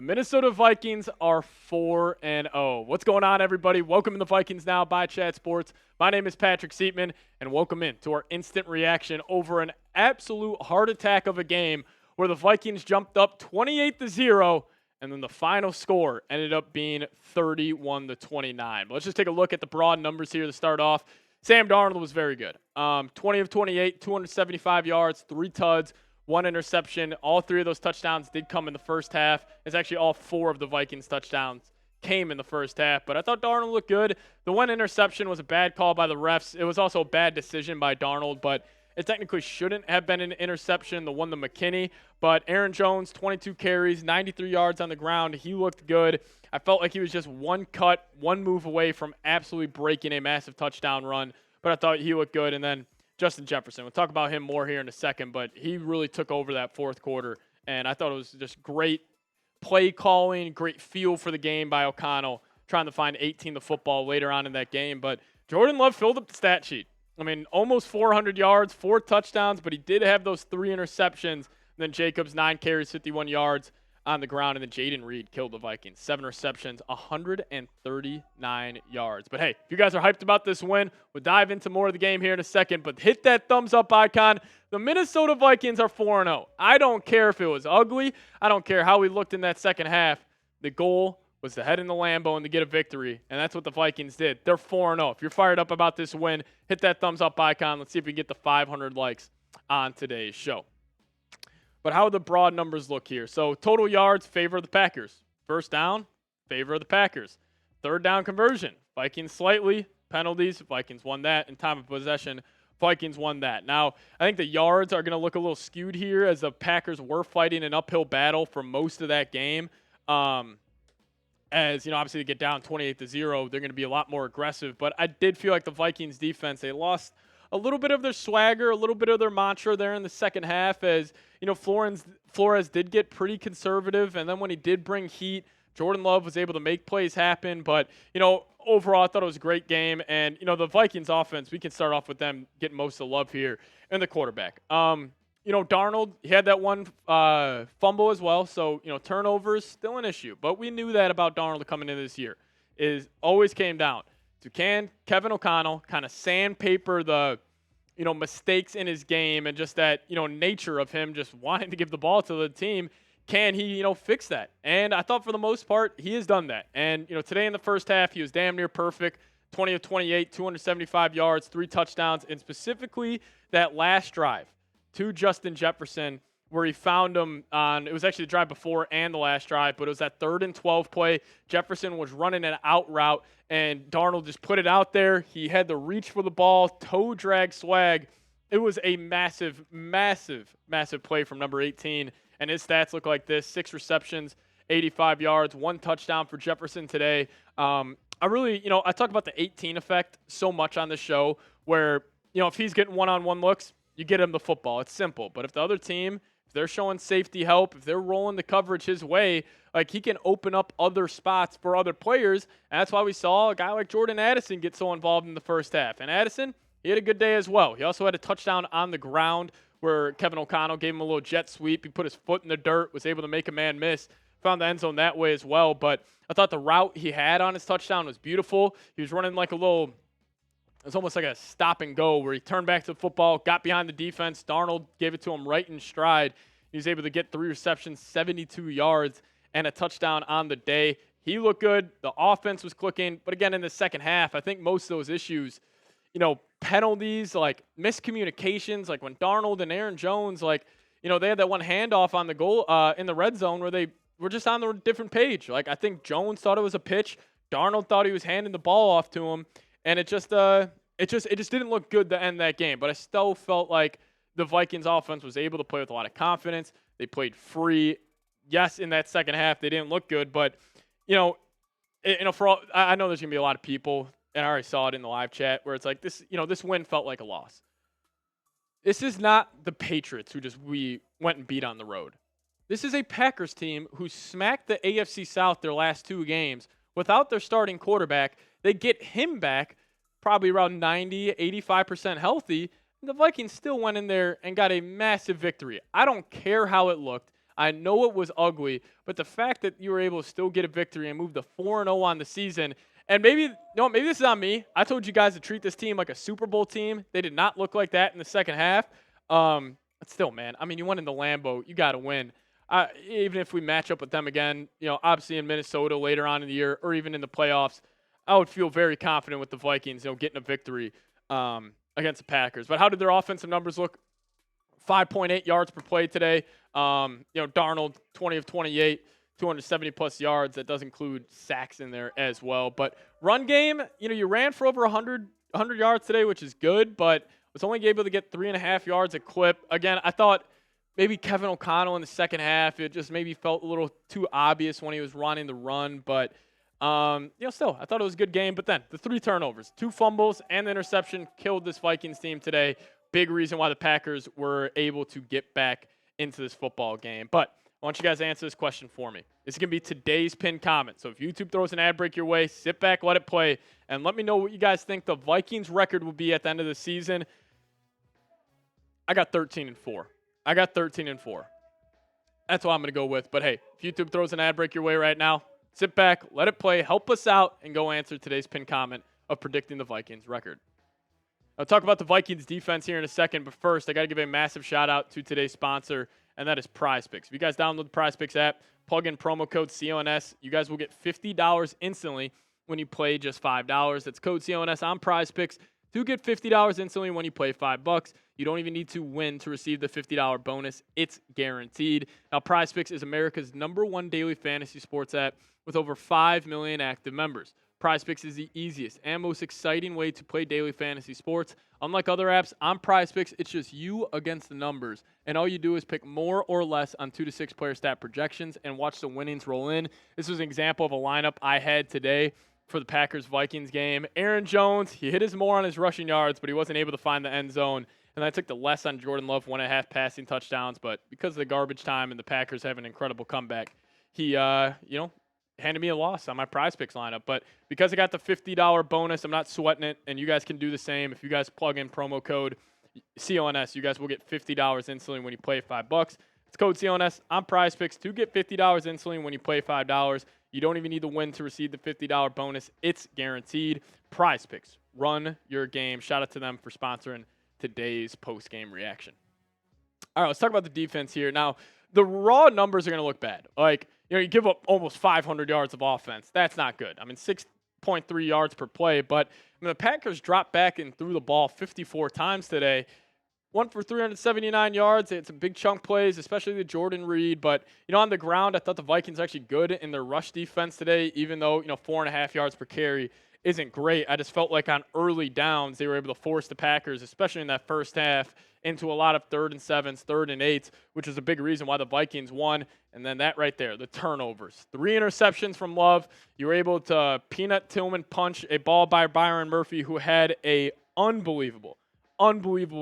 Minnesota Vikings are 4-0. What's going on, everybody? Welcome to the Vikings Now by Chat Sports. My name is Patrick Siepman, and welcome in to our instant reaction over an absolute heart attack of a game where the Vikings jumped up 28-0, and then the final score ended up being 31-29. Let's just take a look at the broad numbers here to start off. Sam Darnold was very good. 20 of 28, 275 yards, 3 tuds, 1 interception. All 3 of those touchdowns did come in the first half. It's actually all 4 of the Vikings touchdowns came in the first half. But I thought Darnold looked good. The 1 interception was a bad call by the refs. It was also a bad decision by Darnold, but it technically shouldn't have been an interception, the one to McKinney. But Aaron Jones, 22 carries, 93 yards on the ground. He looked good. I felt like he was just one cut, one move away from absolutely breaking a massive touchdown run. But I thought he looked good. And then Justin Jefferson. We'll talk about him more here in a second, but he really took over that fourth quarter, and I thought it was just great play calling, great feel for the game by O'Connell, trying to find 18 to football later on in that game. But Jordan Love filled up the stat sheet. I mean, almost 400 yards, 4 touchdowns, but he did have those 3 interceptions. And then Jacobs, 9 carries, 51 yards on the ground, and then Jaden Reed killed the Vikings. 7 receptions, 139 yards. But hey, if you guys are hyped about this win, we'll dive into more of the game here in a second, but hit that thumbs up icon. The Minnesota Vikings are 4-0. I don't care if it was ugly. I don't care how we looked in that second half. The goal was to head in the Lambeau and to get a victory, and that's what the Vikings did. They're 4-0. If you're fired up about this win, hit that thumbs up icon. Let's see if we can get the 500 likes on today's show. But how do the broad numbers look here? So total yards, favor of the Packers. First down, favor of the Packers. Third down conversion, Vikings slightly. Penalties, Vikings won that. And time of possession, Vikings won that. Now, I think the yards are going to look a little skewed here as the Packers were fighting an uphill battle for most of that game. As, you know, obviously to get down 28-0, they're going to be a lot more aggressive. But I did feel like the Vikings defense, they lost a little bit of their swagger, a little bit of their mantra there in the second half as, you know, Flores did get pretty conservative, and then when he did bring heat, Jordan Love was able to make plays happen. But, you know, overall, I thought it was a great game. And, you know, the Vikings offense, we can start off with them getting most of the love here, and the quarterback. You know, Darnold, he had that one fumble as well, so, you know, turnovers, still an issue. But we knew that about Darnold coming into this year. Is always came down to Kevin O'Connell kind of sandpaper the, you know, mistakes in his game and just that, you know, nature of him just wanting to give the ball to the team. Can he, you know, fix that? And I thought for the most part, he has done that. And, you know, today in the first half, he was damn near perfect. 20 of 28, 275 yards, 3 touchdowns, and specifically that last drive to Justin Jefferson where he found him on, it was actually the drive before and the last drive, but it was that 3rd and 12 play. Jefferson was running an out route, and Darnold just put it out there. He had the reach for the ball, toe drag swag. It was a massive, massive, massive play from number 18, and his stats look like this: 6 receptions, 85 yards, 1 touchdown for Jefferson today. I really, you know, I talk about the 18 effect so much on this show where, you know, if he's getting one-on-one looks, you get him the football. It's simple. But if the other team, if they're showing safety help, if they're rolling the coverage his way, like, he can open up other spots for other players. And that's why we saw a guy like Jordan Addison get so involved in the first half. And Addison, he had a good day as well. He also had a touchdown on the ground where Kevin O'Connell gave him a little jet sweep. He put his foot in the dirt, was able to make a man miss. Found the end zone that way as well. But I thought the route he had on his touchdown was beautiful. He was running like a little, it was almost like a stop and go where he turned back to the football, got behind the defense. Darnold gave it to him right in stride. He was able to get 3 receptions, 72 yards, and a touchdown on the day. He looked good. The offense was clicking. But again, in the second half, I think most of those issues, you know, penalties, like miscommunications, like when Darnold and Aaron Jones, like, you know, they had that one handoff on the goal in the red zone where they were just on a different page. Like, I think Jones thought it was a pitch. Darnold thought he was handing the ball off to him. And it just didn't look good to end that game. But I still felt like the Vikings offense was able to play with a lot of confidence. They played free. Yes, in that second half, they didn't look good. But, you know, for all, I know there's going to be a lot of people, and I already saw it in the live chat, where it's like this, you know, this win felt like a loss. This is not the Patriots who we went and beat on the road. This is a Packers team who smacked the AFC South their last 2 games without their starting quarterback. They get him back probably around 90, 85% healthy. The Vikings still went in there and got a massive victory. I don't care how it looked. I know it was ugly, but the fact that you were able to still get a victory and move to 4-0 on the season, and maybe no, maybe this is on me. I told you guys to treat this team like a Super Bowl team. They did not look like that in the second half. But still, man, I mean, you went in the Lambeau, you got to win. Even if we match up with them again, obviously in Minnesota later on in the year, or even in the playoffs, I would feel very confident with the Vikings, getting a victory against the Packers. But how did their offensive numbers look? 5.8 yards per play today. Darnold, 20 of 28, 270-plus yards. That does include sacks in there as well. But run game, you ran for over 100 yards today, which is good, but was only able to get 3.5 yards a clip. Again, I thought maybe Kevin O'Connell in the second half, it just maybe felt a little too obvious when he was running the run. But, still, I thought it was a good game. But then the 3 turnovers, 2 fumbles, and the interception killed this Vikings team today. Big reason why the Packers were able to get back into this football game. But I want you guys to answer this question for me. This is going to be today's pinned comment. So if YouTube throws an ad break your way, sit back, let it play, and let me know what you guys think the Vikings record will be at the end of the season. I got 13-4. That's what I'm going to go with. But hey, if YouTube throws an ad break your way right now, sit back, let it play, help us out, and go answer today's pinned comment of predicting the Vikings record. I'll talk about the Vikings defense here in a second, but first, I got to give a massive shout out to today's sponsor, and that is Prize Picks. If you guys download the Prize Picks app, plug in promo code CONS, you guys will get $50 instantly when you play just $5. That's code CONS on Prize Picks to get $50 instantly when you play $5. You don't even need to win to receive the $50 bonus. It's guaranteed. Now, Prize Picks is America's #1 daily fantasy sports app with over 5 million active members. Prize Picks is the easiest and most exciting way to play daily fantasy sports. Unlike other apps, on Prize Picks, it's just you against the numbers. And all you do is pick more or less on 2 to 6 player stat projections and watch the winnings roll in. This was an example of a lineup I had today for the Packers-Vikings game. Aaron Jones, he hit his more on his rushing yards, but he wasn't able to find the end zone. And I took the less on Jordan Love, 1.5 passing touchdowns. But because of the garbage time and the Packers have an incredible comeback, he, handed me a loss on my Prize Picks lineup. But because I got the $50 bonus, I'm not sweating it, and you guys can do the same. If you guys plug in promo code CONS, you guys will get $50 instantly when you play $5. It's code CONS on Prize Picks to get $50 instantly when you play $5. You don't even need to win to receive the $50 bonus. It's guaranteed. Prize Picks, run your game. Shout out to them for sponsoring today's post-game reaction. All right, let's talk about the defense here. Now, the raw numbers are going to look bad. You give up almost 500 yards of offense. That's not good. 6.3 yards per play. But the Packers dropped back and threw the ball 54 times today. One for 379 yards. It's a big chunk plays, especially the Jordan Reed. But, on the ground, I thought the Vikings were actually good in their rush defense today, even though, 4.5 yards per carry isn't great. I just felt like on early downs, they were able to force the Packers, especially in that first half, into a lot of 3rd and 7s, 3rd and 8s, which is a big reason why the Vikings won. And then that right there, the turnovers. 3 interceptions from Love. You were able to Peanut Tillman punch a ball by Byron Murphy, who had a unbelievable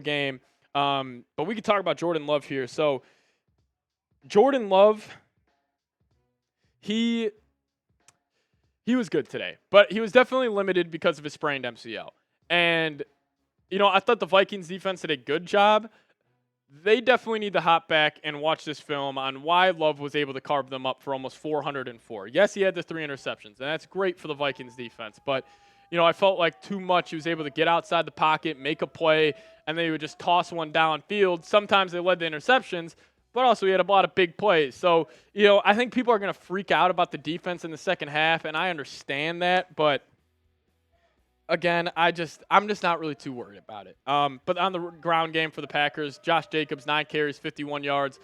game. But we could talk about Jordan Love here. So Jordan Love, he was good today, but he was definitely limited because of his sprained MCL. And I thought the Vikings defense did a good job. They definitely need to hop back and watch this film on why Love was able to carve them up for almost 404. Yes, he had the 3 interceptions, and that's great for the Vikings defense. But, I felt like too much. He was able to get outside the pocket, make a play, and then he would just toss one downfield. Sometimes they led to interceptions, but also he had a lot of big plays. So, I think people are going to freak out about the defense in the second half, and I understand that, but again, I'm just not really too worried about it. But on the ground game for the Packers, Josh Jacobs, 9 carries, 51 yards.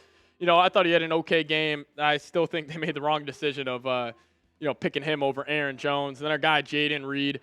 I thought he had an okay game. I still think they made the wrong decision of, picking him over Aaron Jones. And then our guy, Jaden Reed,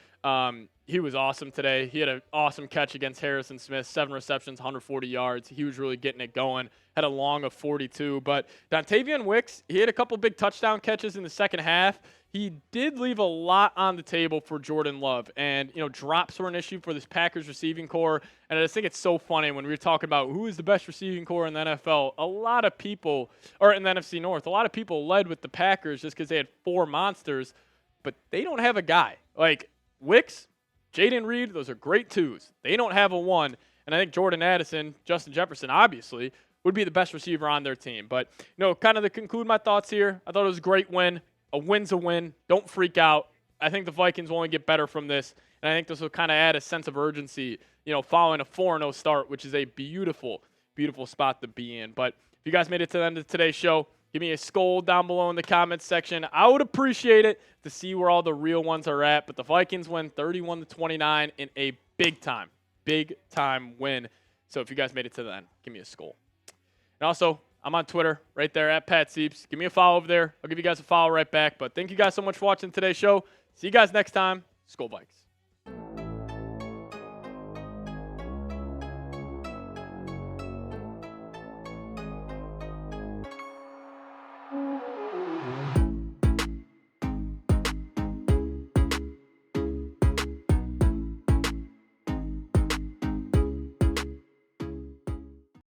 he was awesome today. He had an awesome catch against Harrison Smith, 7 receptions, 140 yards. He was really getting it going. Had a long of 42. But Dontavian Wicks, he had a couple big touchdown catches in the second half. He did leave a lot on the table for Jordan Love. And, drops were an issue for this Packers receiving core. And I just think it's so funny when we were talking about who is the best receiving core in the NFL. A lot of people, or in the NFC North, a lot of people led with the Packers just because they had 4 monsters. But they don't have a guy. Like Wicks, Jaden Reed, those are great 2s. They don't have a 1. And I think Jordan Addison, Justin Jefferson, obviously, would be the best receiver on their team. But, kind of to conclude my thoughts here, I thought it was a great win. A win's a win. Don't freak out. I think the Vikings will only get better from this, and I think this will kind of add a sense of urgency, following a 4-0 start, which is a beautiful, beautiful spot to be in. But if you guys made it to the end of today's show, give me a skull down below in the comments section. I would appreciate it to see where all the real ones are at. But the Vikings win 31-29 in a big time win. So if you guys made it to the end, give me a skull. And also, I'm on Twitter right there at Pat Sieps. Give me a follow over there. I'll give you guys a follow right back. But thank you guys so much for watching today's show. See you guys next time. Skull Vikes.